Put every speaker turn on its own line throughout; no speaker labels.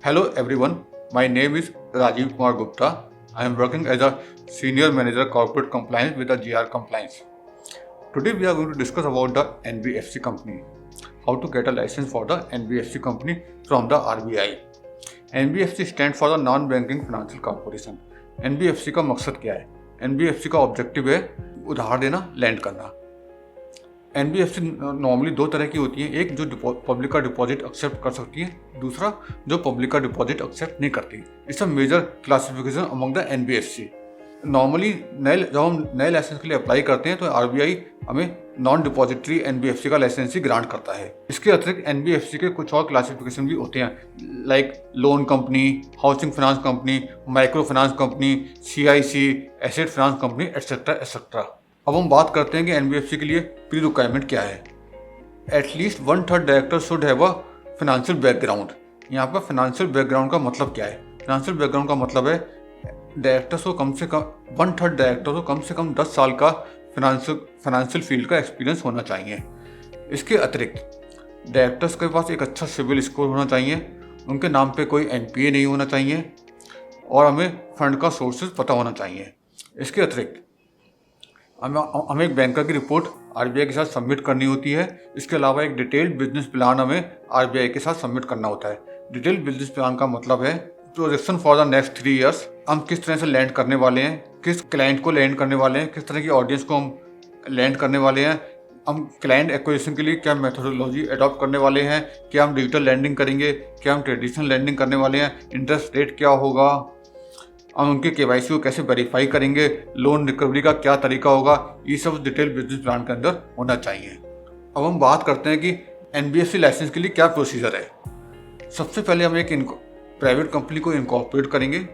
Hello everyone, my name is Rajiv Kumar Gupta. I am working as a Senior Manager Corporate Compliance with the GR Compliance. Today we are going to discuss about the NBFC company. How to get a license for the NBFC company from the RBI. NBFC stands for the Non-Banking Financial Corporation. NBFC का मकसद क्या है? NBFC का objective है उधार देना, land करना। NBFC normally दो तरह की होती है, एक जो पब्लिक का डिपॉजिट एक्सेप्ट कर सकती है, दूसरा जो पब्लिक का डिपॉजिट एक्सेप्ट नहीं करती। It's a major classification among the NBFC। Normally जब हम नए लाइसेंस के लिए अप्लाई करते हैं तो RBI हमें नॉन डिपॉजिटरी NBFC का लाइसेंस ही ग्रांट करता है। इसके अतिरिक्त NBFC के कुछ और क्लासिफिकेशन भी होते हैं, like loan company, housing finance company, micro finance company, CIC, asset finance company, etcetera etcetera. अब हम बात करते हैं कि NBFC के लिए प्री रिक्वायरमेंट क्या है। At least 1/3 director should have a financial background. यहाँ पर फाइनेंशियल बैकग्राउंड का मतलब क्या है? फाइनेंशियल बैकग्राउंड का मतलब है डायरेक्टर्स को कम से कम 1/3 डायरेक्टर को कम से कम 10 साल का फाइनेंशियल फील्ड का एक्सपीरियंस होना चाहिए। इसके अतिरिक्त डायरेक्टर्स के पास एक अच्छा सिविल स्कोर होना चाहिए, उनके नाम पे कोई NPA नहीं होना चाहिए और हमें फंड का सोर्सेज पता होना चाहिए। इसके अतिरिक्त हमें एक बैंकर की रिपोर्ट RBI के साथ सबमिट करनी होती है। इसके अलावा एक डिटेल्ड बिजनेस प्लान हमें RBI के साथ सबमिट करना होता है। डिटेल्ड बिजनेस प्लान का मतलब है projection for the next 3 years. हम किस तरह से लैंड करने वाले हैं, किस क्लाइंट को लैंड करने वाले हैं, किस तरह की ऑडियंस को हम लैंड करने वाले हैं, हम क्लाइंट एक्विजिशन के लिए क्या मेथोडोलॉजी अडॉप्ट करने वाले हैं, क्या हम डिजिटल लैंडिंग करेंगे, क्या हम ट्रेडिशनल लैंडिंग करने वाले हैं, इंटरेस्ट रेट क्या होगा, हम उनके KYC को कैसे वेरीफाई करेंगे, लोन रिकवरी का क्या तरीका होगा, ये सब डिटेल बिजनेस प्लान के अंदर होना चाहिए। अब हम बात करते हैं कि NBFC लाइसेंस के लिए क्या प्रोसीजर है। सबसे पहले हम एक प्राइवेट कंपनी को इनकॉर्पोरेट करेंगे,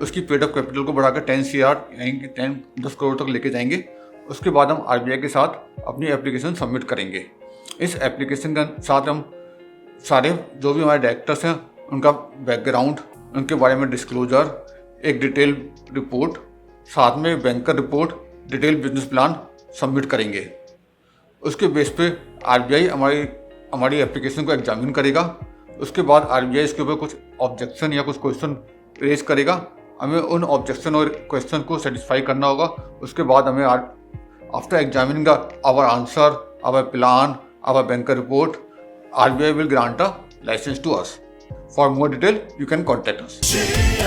उसकी पेड अप कैपिटल को बढ़ाकर 10 CR यानी कि 10 करोड़ तक लेके जाएंगे। उसके बाद हम RBI के साथ अपनी एप्लीकेशन सबमिट करेंगे। इस एप्लीकेशन के साथ हम सारे जो भी हमारे डायरेक्टर्स हैं उनका बैकग्राउंड, उनके बारे में डिस्क्लोजर, एक डिटेल रिपोर्ट, साथ में banker report, detail business plan submit करेंगे। उसके बेस पे RBI हमारी एप्लीकेशन को एग्जामिन करेगा। उसके बाद RBI इसके ऊपर कुछ ऑब्जेक्शन या कुछ क्वेश्चन रेज करेगा। हमें उन ऑब्जेक्शन और क्वेश्चन को सेटिस्फाई करना होगा। उसके बाद हमें after examining our answer, our plan, our banker report, RBI will grant a licence to us. For more detail you can contact us.